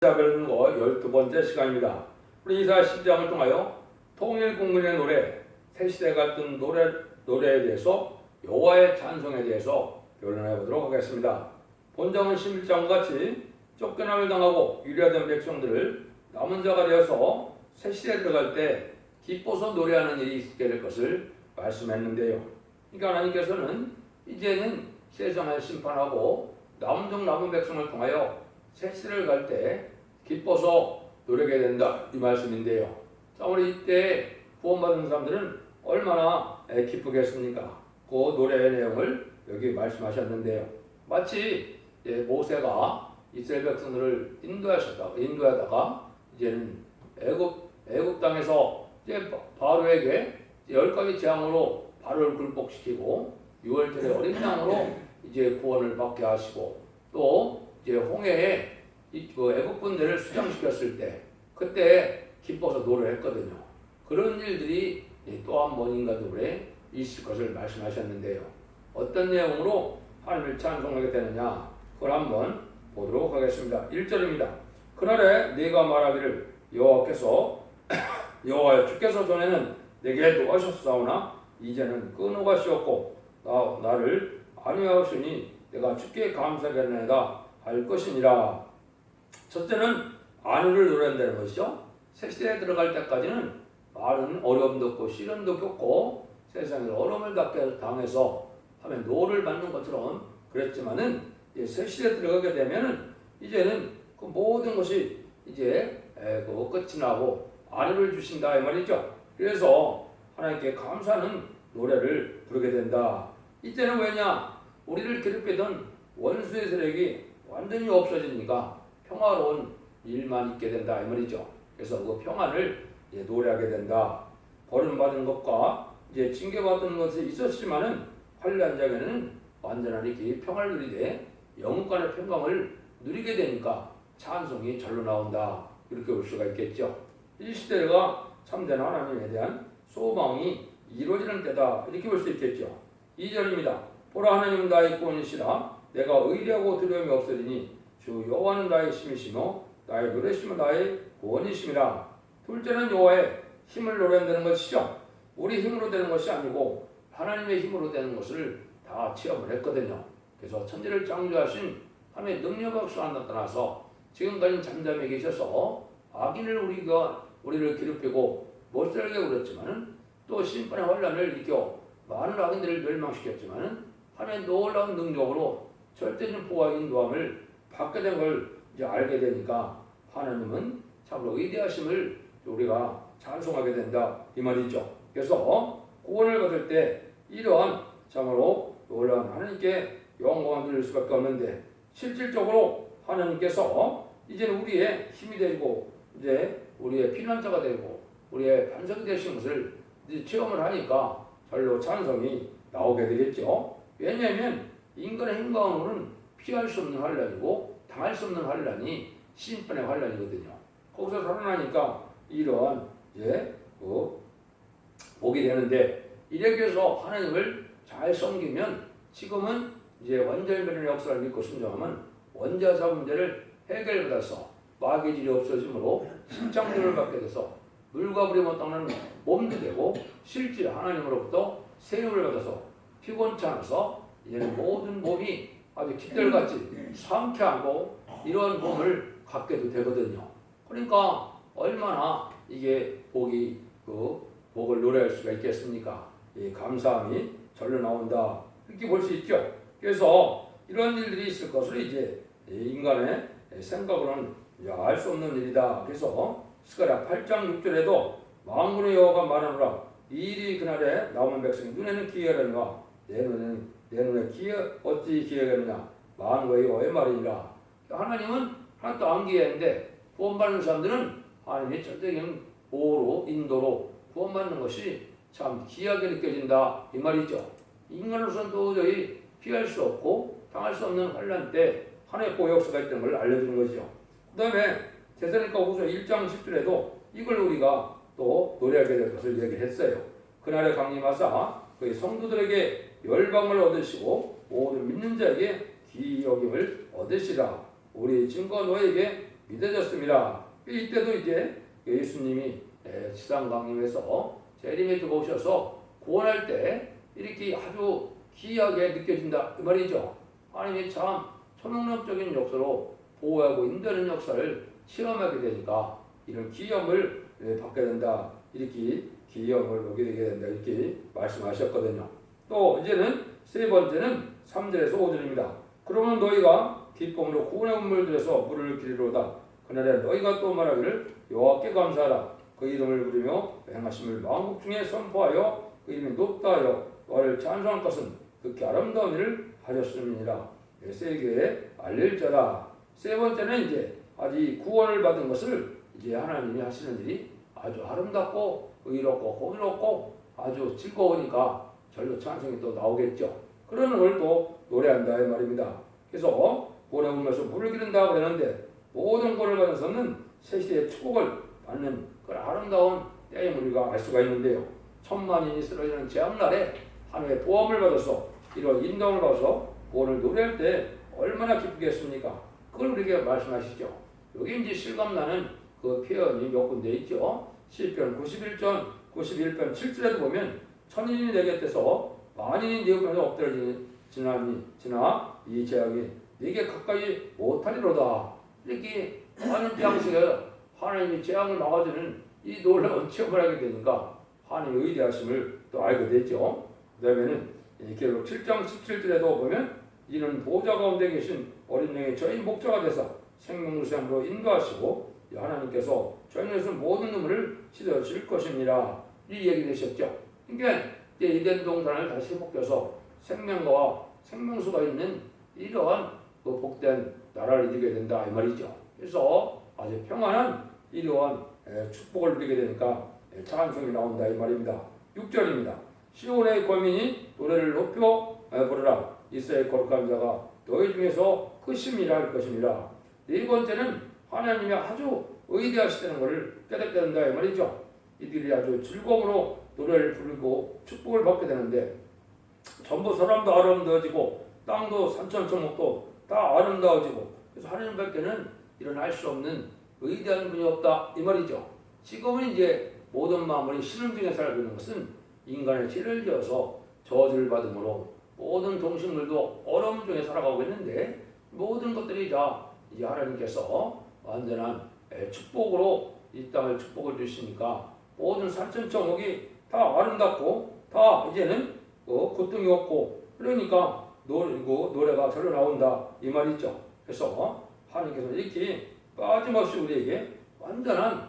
배우는 거 12번째 시간입니다. 우리 이사야 10장을 통하여 통일국민의 노래, 새시대가 뜬 노래에 대해서 여호와의 찬송에 대해서 교련해 보도록 하겠습니다. 본장은 11장과 같이 쫓겨남을 당하고 유리화된 백성들을 남은 자가 되어서 새시대에 들어갈 때 기뻐서 노래하는 일이 있게 될 것을 말씀했는데요. 그러니까 하나님께서는 이제는 세상을 심판하고 남은 백성을 통하여 새시대를 갈 때 기뻐서 노래하게 된다 이 말씀인데요. 자, 우리 이때 구원받은 사람들은 얼마나 기쁘겠습니까? 그 노래의 내용을 여기 말씀하셨는데요. 마치 모세가 이스라엘 백성들을 인도하다가 이제는 애굽 땅에서 이제 바로에게 10가지 재앙으로 바로를 굴복시키고 6월절에 어린 양으로 이제 구원을 받게 하시고 또 이제 홍해에 애국 군대를 수장시켰을 때 그때 기뻐서 노래했거든요. 그런 일들이 또 한 번 인간들에 있을 것을 말씀하셨는데요. 어떤 내용으로 하나님을 찬송하게 되느냐 그걸 한번 보도록 하겠습니다. 1절입니다. 그날에 네가 말하기를 여호와여 주께서 전에는 내게 노하셨사오나 이제는 끊어가시었고 나를 안위하시니 내가 주께 감사하겠나이다 할 것이니라. 첫째는 안위를 노래한다는 것이죠. 새시대에 들어갈 때까지는 많은 어려움도 없고 시련도 겪고 세상에 어려움을 당해서 하면 노를 받는 것처럼 그랬지만은 새시대에 들어가게 되면은 이제는 그 모든 것이 이제 끝이 나고 안위를 주신다 이 말이죠. 그래서 하나님께 감사하는 노래를 부르게 된다. 이때는 왜냐? 우리를 괴롭히던 원수의 세력이 완전히 없어지니까 평화로운 일만 있게 된다 이 말이죠. 그래서 그 평안을 노래하게 된다. 버림받은 것과 이제 징계받은 것이 있었지만은 환난 장에는 완전한 이렇게 평화를 누리되 영원간의 평강을 누리게 되니까 찬송이 절로 나온다. 이렇게 볼 수가 있겠죠. 이 시대가 참된 하나님에 대한 소망이 이루어지는 때다. 이렇게 볼 수 있겠죠. 2절입니다. 보라 하나님은 나의 구원이시라. 내가 의리하고 두려움이 없으리니 주 여호와는 나의 힘이시며 나의 노래시며 나의 구원이심이라. 둘째는 여호와의 힘을 노래한다는 것이죠. 우리 힘으로 되는 것이 아니고 하나님의 힘으로 되는 것을 다 체험을 했거든요. 그래서 천지를 창조하신 하나님의 능력으로 나타나서 지금까지 잠잠해 계셔서 악인을 우리를 괴롭히고 못살게 그랬지만은 또 심판의 환란을 일으켜 많은 악인들을 멸망시켰지만은 하나님의 놀라운 능력으로 절대적 보호와 인도함을 받게 된 걸 이제 알게 되니까 하나님은 참으로 위대하심을 우리가 찬송하게 된다 이 말이죠. 그래서 구원을 받을 때 이러한 참으로 놀라운 하나님께 영광을 드릴 수밖에 없는데 실질적으로 하나님께서 이제는 우리의 힘이 되고 이제 우리의 피난처가 되고 우리의 반석이 되신 것을 이제 체험을 하니까 절로 찬송이 나오게 되겠죠. 왜냐하면 인간의 행방으로는 피할 수 없는 환란이고 당할 수 없는 환란이 심판의 환란이거든요. 거기서 살아나니까 이러한 복이 되는데 이렇게 해서 하나님을 잘 섬기면 지금은 이제 원절변의 역사를 믿고 순종하면 원자사 문제를 해결받아서 마귀질이 없어지므로 신창조를 받게 돼서 물과 불이 못 닦는 몸도 되고 실제 하나님으로부터 세움을 받아서 피곤치 않아서 이제는 모든 몸이 아주 깃털같이 상쾌하고 이러한 몸을 갖게도 되거든요. 그러니까 얼마나 이게 복을 노래할 수가 있겠습니까? 이 감사함이 절로 나온다 이렇게 볼 수 있죠. 그래서 이런 일들이 있을 것을 이제 인간의 생각으로는 알 수 없는 일이다. 그래서 스가랴 8장 6절에도 만군의 여호와가 말하노라 이 일이 그날에 남은 백성이 눈에는 기이하려니와 내 눈에 어찌 기회하느냐 만고의 여호와의 말이니라. 하나님은 하나도 안 기회했는데 구원받는 사람들은 하나님의 절대적인 보호로 인도로 구원받는 것이 참 귀하게 느껴진다 이 말이죠. 인간으로서는 도저히 피할 수 없고 당할 수 없는 환난 때 하나님의 보호 역사가 있다는 걸 알려주는 것이죠. 그 다음에 데살로니가후서 1장 10절에도 이걸 우리가 또 노래하게 될 것을 얘기했어요. 그날에 강림하사 그의 성도들에게 열방을 얻으시고 모든 믿는 자에게 귀히 여김을 얻으시라. 우리 증거 너에게 믿어졌습니다. 이때도 이제 예수님이 지상 강림에서 재림에 들어오셔서 구원할 때 이렇게 아주 귀하게 느껴진다 그 말이죠. 하나님이 참 초능력적인 역사로 보호하고 인도하는 역사를 체험하게 되니까 이런 기염을 받게 된다. 이렇게 기염을 보게 되게 된다. 이렇게 말씀하셨거든요. 또 이제는 세 번째는 3절에서 5절입니다. 그러면 너희가 기쁨으로 구원의 운물들에서 물을 기리로다. 그날에 너희가 또 말하기를 여호와께 감사하라. 그 이름을 부르며 행하심을 만국 중에 선포하여 그 이름이 높다 하여 너를 찬송할 것은 극히 아름다운 일을 하셨음이니라. 세계에 알릴 자라. 세 번째는 이제 아직 구원을 받은 것을 이제 하나님이 하시는 일이 아주 아름답고 의롭고 호의롭고 아주 즐거우니까 절로 찬송이 또 나오겠죠. 그런 걸 또 노래한다 이 말입니다. 그래서 구원의 운에서 물을 기른다 그러는데 모든 구원을 받은 자는 새 시대의 축복을 받는 그런 아름다운 때임을 우리가 알 수가 있는데요. 천만인이 쓰러지는 재앙날에 하나님의 보험을 받아서 이런 인도를 받아서 구원을 노래할 때 얼마나 기쁘겠습니까? 그걸 우리에게 말씀하시죠. 여기 이제 실감나는 그 표현이 몇 군데 있죠. 시편 91편 7절에도 보면 천인이 내 곁에서 만인이 네 옆에서 엎드러지나 이 재앙이 네게 가까이 못하리로다. 이렇게 하는 장식에 하나님이 재앙을 막아주는 이 놀라운 체험을 하게 되니까 하나님의 위대하심을 또 알게 되죠. 그 다음에는 계시록 7장 17절에도 보면 이는 보좌 가운데 계신 어린 양의 저희 목자가 되사 생명수양으로 인도하시고 하나님께서 저희에서 모든 눈물을 씻어줄 것입니다. 이 얘기 되셨죠. 그러니까 에덴 동산을 다시 회복해서 생명과 생명수가 있는 이러한 그 복된 나라를 이루게 된다 이 말이죠. 그래서 아주 평안한 이러한 축복을 누리게 되니까 찬송이 나온다 이 말입니다. 6절입니다. 시온의 거민이 노래를 높여 부르라. 이스라엘 거룩한 자가 너희 중에서 크심이라 할 것입니다. 네 번째는 하나님이 아주 의대하시다는 것을 깨닫게 된다 이 말이죠. 이들이 아주 즐거움으로 노래를 부르고 축복을 받게 되는데 전부 사람도 아름다워지고 땅도 산천초목도 다 아름다워지고 그래서 하나님밖에는 일어날 수 없는 의대한 분이 없다 이 말이죠. 지금은 이제 모든 만물이 신음 중에 살고 있는 것은 인간의 죄를 지어서 저주를 받음으로 모든 동식물도 어려움 중에 살아가고 있는데 모든 것들이 다 이제 하나님께서 완전한 축복으로 이 땅을 축복을 주시니까 모든 산천초목이 다 아름답고 다 이제는 고통이 없고 그러니까 노래가 절로 나온다 이 말이죠. 그래서 하나님께서 이렇게 빠짐없이 우리에게 완전한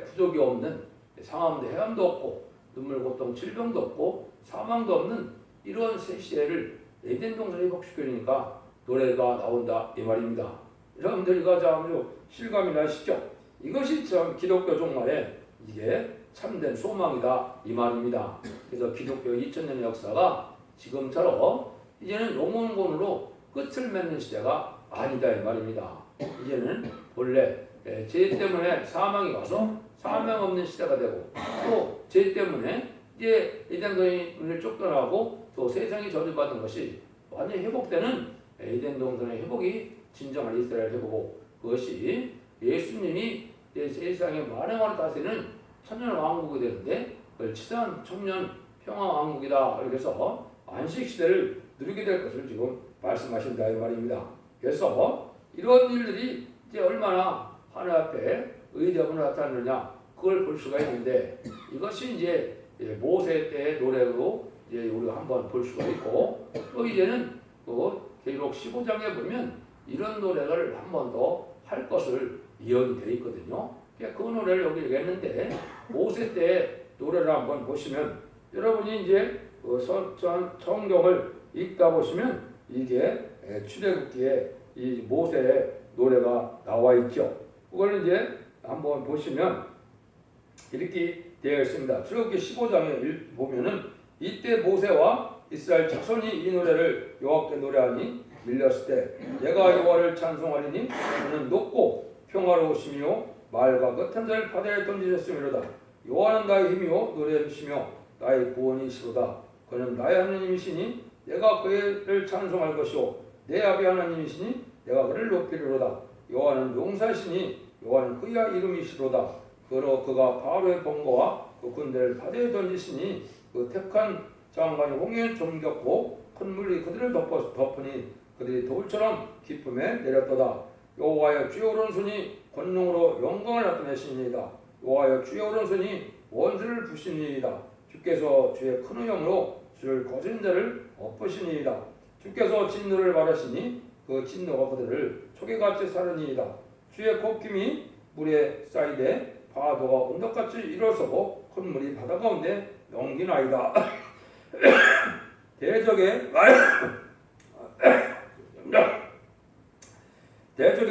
부족이 없는 상함도 해함도 없고 눈물 고통 질병도 없고 사망도 없는 이런 새 시대를 에덴 동산에 회복시키니까 노래가 나온다 이 말입니다. 여러분들 이거 아주 실감이 나시죠? 이것이 참 기독교 종말에 이게 참된 소망이다 이 말입니다. 그래서 기독교 2000년의 역사가 지금처럼 이제는 영원권으로 끝을 맺는 시대가 아니다 이 말입니다. 이제는 본래 죄 때문에 사망이 와서 사망 없는 시대가 되고 또 죄 때문에 이제 에덴 동산을 쫓겨나고 또 세상이 저주받은 것이 완전히 회복되는 에덴 동산의 회복이 진정한 이스라엘 회복이고 그것이 예수님이 세상의 만왕을 다스리는 천년 왕국이 되는데 그걸 치산 청년 평화 왕국이다. 그래서 안식 시대를 누리게 될 것을 지금 말씀하신다 이 말입니다. 그래서 이런 일들이 이제 얼마나 하늘 앞에 의대함으로 나타나느냐 그걸 볼 수가 있는데 이것이 이제 모세 때의 노래로 이제 우리가 한번 볼 수가 있고 또 이제는 계시록 15장에 보면 이런 노래를 한 번 더 할 것을 예언이 되어 있거든요. 그 노래를 여기 얘기했는데 모세 때 노래를 한번 보시면 여러분이 이제 성경을 읽다 보시면 이게 출애굽기에 이 모세의 노래가 나와 있죠. 그걸 이제 한번 보시면 이렇게 되어 있습니다. 출애굽기 15장에 보면은 이때 모세와 이스라엘 자손이 이 노래를 여호와께 노래하니 밀렸을 때 내가 여호와를 찬송하리니 그는 높고 평화로우시며 말과 끝한 자를 바다에 던지셨으므로다. 여호와는 나의 힘이요 노래의 빛이며 나의 구원이시로다. 그는 나의 하나님이시니 내가 그를 찬송할 것이요 내 아비 하나님이시니 내가 그를 높이리로다. 여호와는 용사시니 여호와는 그야 이름이시로다. 그가 바로의 본거와 그 군대를 바다에 던지시니 그 택한 장관이 홍해에 잠겼고 큰 물이 그들을 덮으니 그들이 돌처럼 기쁨에 내렸도다. 여호와여 주의 오른손이 권능으로 영광을 나타내시니이다. 여호와여 주의 오른손이 원수를 부시니이다. 주께서 주의 큰 의형으로 주를 거스린 자를 엎으시니이다. 주께서 진노를 바라시니 그 진노가 그들을 초계같이 사르니이다. 주의 곱김이 물에 쌓이되 파도가 언덕같이 일어서고 큰 물이 바다 가운데 넘기나이다. 대적의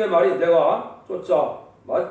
말이 내가 쫓아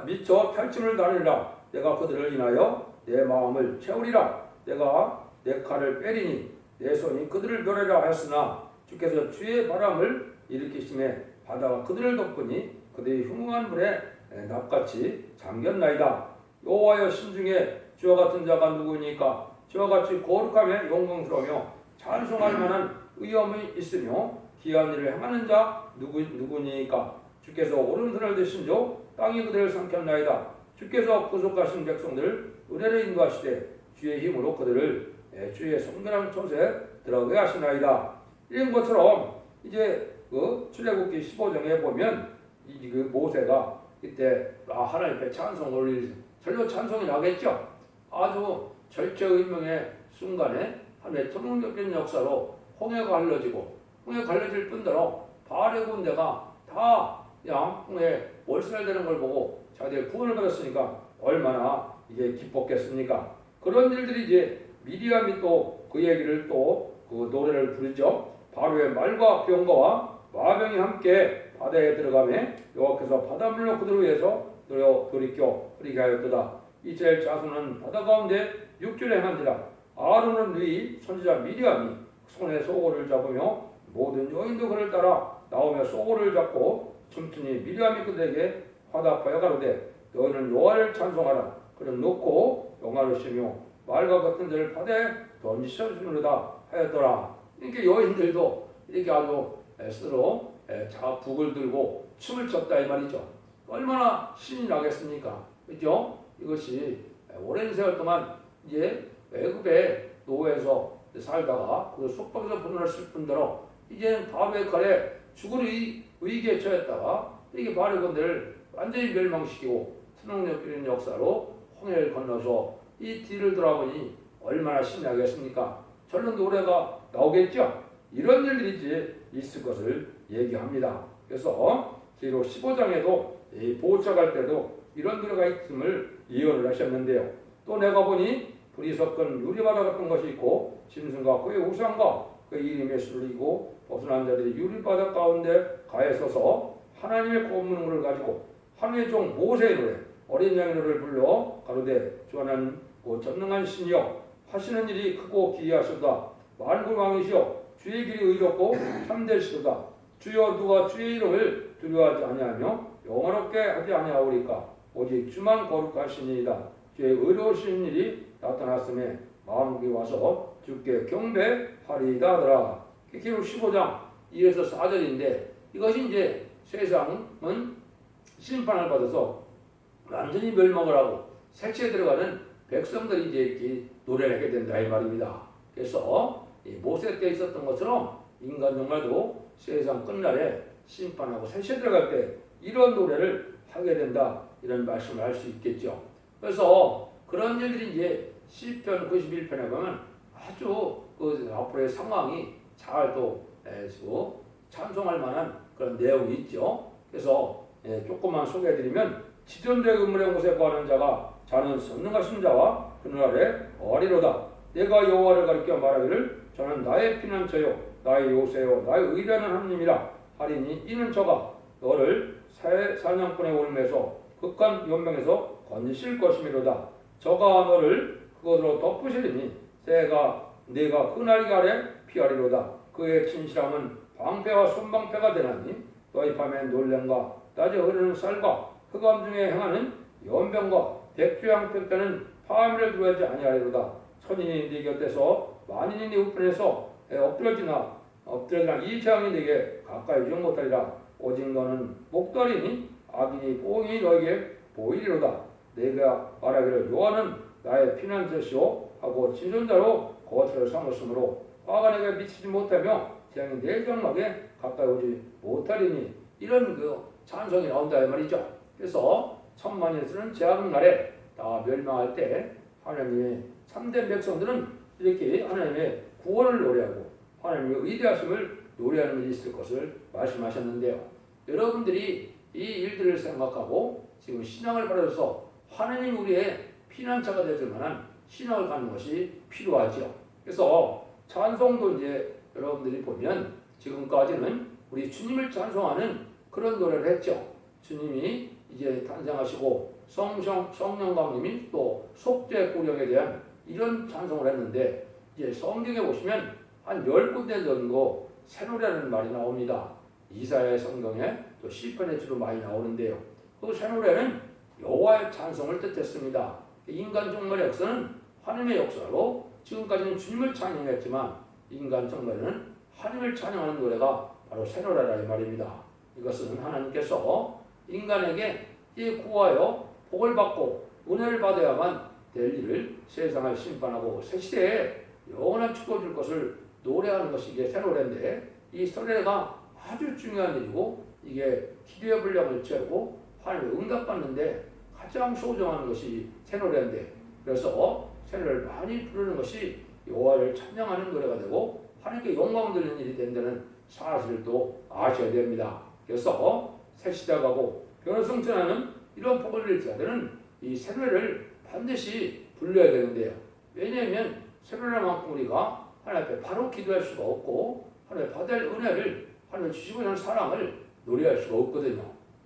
미쳐 탈침을 다니라. 내가 그들을 인하여 내 마음을 채우리라. 내가 내 칼을 빼리니 내 손이 그들을 멸하리라 하였으나 주께서 주의 바람을 일으키심에 바다가 그들을 덮으니 그들이 흉흉한 물에 납같이 잠겼나이다. 여호와여 신중에 주와 같은 자가 누구니까? 주와 같이 거룩하며 영광스러우며 찬송할 만한 의엄이 있으며 기한 일을 행하는 자 누구니까? 주께서 오른손을 드신 조 땅이 그들을 삼켰나이다. 주께서 구속하신 백성들 은혜를 인도하시되 주의 힘으로 그들을 주의 성결한 곳에 들어가게 하시나이다. 이런 것처럼 이제 그 출애굽기 15장에 보면 그 모세가 이때 하나님 앞에 찬송을 절로 찬송이 나겠죠. 아주 절체의명의 순간에 하나님의 천문적인 역사로 홍해가 갈라지고 홍해 갈라질 뿐더러 바알의 군대가 다 그냥 홍해에 몰살되는 걸 보고 자기들 구원을 받았으니까 얼마나 이게 기뻤겠습니까? 그런 일들이 이제 미리암이 또 그 얘기를 또 그 노래를 부르죠. 바로의 말과 병거와 마병이 함께 바다에 들어가매 여호와께서 바닷물로 그들을 위해서 돌이켜 흐리게 하였도다. 이스라엘 자손은 바다 가운데 육지를 행한지라. 아론은 누이 선지자 미리암이 손에 소고를 잡으며 모든 여인도 그를 따라 나오며 소고를 잡고 춤추니 미리암이 그들에게 화답하여 가로되 너희는 여호와를 찬송하라. 그는 높고 영화로우시며 말과 같은 자를 바다에 던지셨으므로다 하였더라. 이렇게 여인들도 이렇게 아주 스스로 북을 들고 춤을 췄다 이 말이죠. 얼마나 신이 나겠습니까? 그죠? 이것이 오랜 세월 동안 이제 애굽의 노예에서 살다가 그 속박에서 분노했을 뿐더러 이제는 바로의 칼에 죽을 위기에 처했다가 이게 바로의 군대를 완전히 멸망시키고 천황역적인 역사로 홍해를 건너서 이 뒤를 돌아보니 얼마나 신이 나겠습니까? 절로 노래가 나오겠죠? 이런 일들이 이제 있을 것을 얘기합니다. 그래서 기록 15장에도 보호자갈 때도 이런 노래가 있음을 예언을 하셨는데요. 또 내가 보니 불이 섞은 유리바다 같은 것이 있고 짐승과 그의 우상과 그 이름에 술리고 벗어난 자들이 유리바다 가운데 가에 서서 하나님의 검문을 가지고 하나님의 종 모세의 노래 어린 양의 노래를 불러 가로되 주 하나님 곧 전능한 신이여 하시는 일이 크고 기이하시도다. 만군 왕이시여 주의 길이 의롭고 참되시도다. 주여 누가 주의 이름을 두려워하지 아니하며 영화롭게 하지 아니하오리까? 오직 주만 거룩하시니이다. 주의 의로우신 일이 나타났음에 마음이 와서 주께 경배하리이다 하더라. 기록 15장 1에서 4절인데 이것이 이제 세상은 심판을 받아서 완전히 멸망을 하고 색채에 들어가는 백성들이 이제 이렇게 노래를 하게 된다 이 말입니다. 그래서 모세 때 있었던 것처럼 인간 정말도 세상 끝날에 심판하고 색채에 들어갈 때 이런 노래를 하게 된다 이런 말씀을 할 수 있겠죠. 그래서 그런 일들이 이제 시편 91편에 보면 아주 그 앞으로의 상황이 잘 또 찬송할 만한 그런 내용이 있죠. 그래서 조금만 소개해드리면 지존대 그물의 곳에 거하는 자가 자는 선능하신 자와 그날에 어리로다. 내가 여호와를 가리켜 말하기를 저는 나의 피난처요 나의 요새요 나의 의뢰하는 하나님이라 하리니 이는 저가 너를 사냥꾼의 올매에서 극한 연명에서 건지실 것이미로다. 저가 너를 그것으로 덮으시리니 내가 그날이 아래 피하리로다. 그의 진실함은 방패와 손방패가 되나니 너희 밤에 놀램과 낮에 흐르는 쌀과 흑암 중에 행하는 연병과 백주양 때는 파미를 두려워하지 아니하리로다. 천인이 네 곁에서 만인이 네 우편에서 엎드려지나 이 재앙이 네게 가까이 오지 못하리라. 오직 너는 목도리니 악인이 뽕이 너에게 보이리로다. 내가 말하기를 여호와는 나의 피난처시오 하고 진존자로 거처를 삼았으므로 화가 내게 미치지 못하며 재앙이 내 장막에 가까이 오지 못하리니 이런 그 찬송이 나온다 이 말이죠. 그래서 천만이 쓰는 재앙 날에 다 멸망할 때 하나님의 참된 백성들은 이렇게 하나님의 구원을 노래하고 하나님의 위대하심을 노래하는 일이 있을 것을 말씀하셨는데요. 여러분들이 이 일들을 생각하고 지금 신앙을 바라서 하나님 우리의 피난처가 되줄 만한 신앙을 갖는 것이 필요하죠. 그래서 찬송도 이제 여러분들이 보면 지금까지는 우리 주님을 찬송하는 그런 노래를 했죠. 주님이 이제 탄생하시고 성령감님이 또 속죄구령에 대한 이런 찬송을 했는데 이제 성경에 보시면 한 10군데 정도 새 노래라는 말이 나옵니다. 이사야 성경에 또 시편에 주로 많이 나오는데요. 그 새 노래는 여호와의 찬송을 뜻했습니다. 인간 종말의 역사는 하나님의 역사로 지금까지는 주님을 찬양했지만 인간 종말에는 하나님을 찬양하는 노래가 바로 새 노래라 이 말입니다. 이것은 하나님께서 인간에게 구하여 복을 받고 은혜를 받아야만 될 일을 세상을 심판하고 새 시대에 영원한 축복을 줄 것을 노래하는 것이 이게 새 노래인데 이 새 노래가 아주 중요한 일이고 이게 기도의 분량을 채우고 하나님의 응답받는데 가장 소중한 것이 새 노래인데 그래서 새 노래를 많이 부르는 것이 여호와를 찬양하는 노래가 되고 하나님께 영광 돌리는 일이 된다는 사실을 또 아셔야 됩니다. 그래서 새 시대가 가고 변화성천하는 이런 복을 누릴 자들은 이 새 노래를 반드시 불러야 되는데요. 왜냐하면 새 노래만큼 우리가 하나님 앞에 바로 기도할 수가 없고 하나님 받을 은혜를 하나님 주시고 있는 사랑을 노래할 수가 없거든요.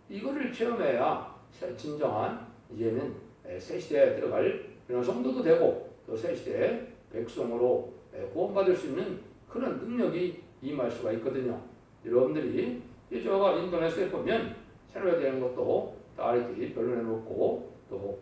이거를 체험해야 진정한 이제는 새 시대에 들어갈 그런 성도도 되고 또 새 시대의 백성으로 구원받을 수 있는 그런 능력이 임할 수가 있거든요. 여러분들이 저가 인터넷에 보면 새로에 대한 것도 다 이렇게 별로해 놓고 또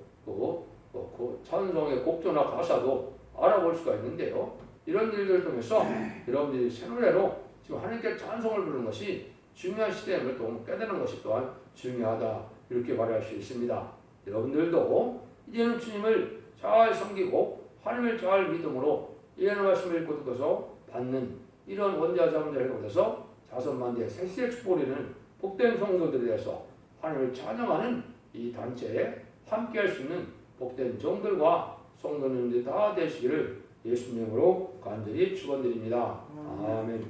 그 찬송의 곡조나 가사도 알아볼 수가 있는데요. 이런 일들을 통해서 여러분들이 새 노래로 지금 하나님께 찬송을 부르는 것이 중요한 시대임을 또 깨닫는 것이 또한 중요하다 이렇게 말할 수 있습니다. 여러분들도 이제는 주님을 잘 섬기고 하나님을 잘 믿음으로 예언의 말씀을 읽고 듣고서 받는 이런 원자자문자를 거둬서 자선만대 새 시대의 축복을 이루는 복된 성도들에 대해서 하나님을 찬양하는 이 단체에 함께할 수 있는 복된 종들과 성도님들이 다 되시기를 예수님으로 간절히 축원드립니다. 아멘.